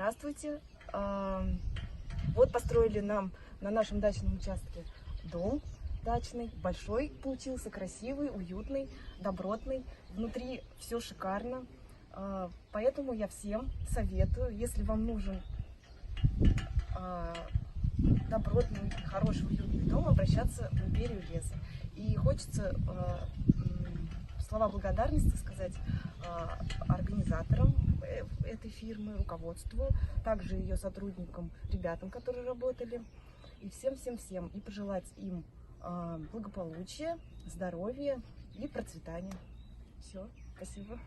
Здравствуйте. Вот построили нам на нашем дачном участке дом дачный. Большой получился, красивый, уютный, добротный. Внутри все шикарно. Поэтому я всем советую, если вам нужен добротный, хороший, уютный дом, обращаться в Империю леса. И хочется слова благодарности сказать организаторам этой фирмы, руководству, также ее сотрудникам, ребятам, которые работали, и всем-всем-всем, и пожелать им благополучия, здоровья и процветания. Все, спасибо.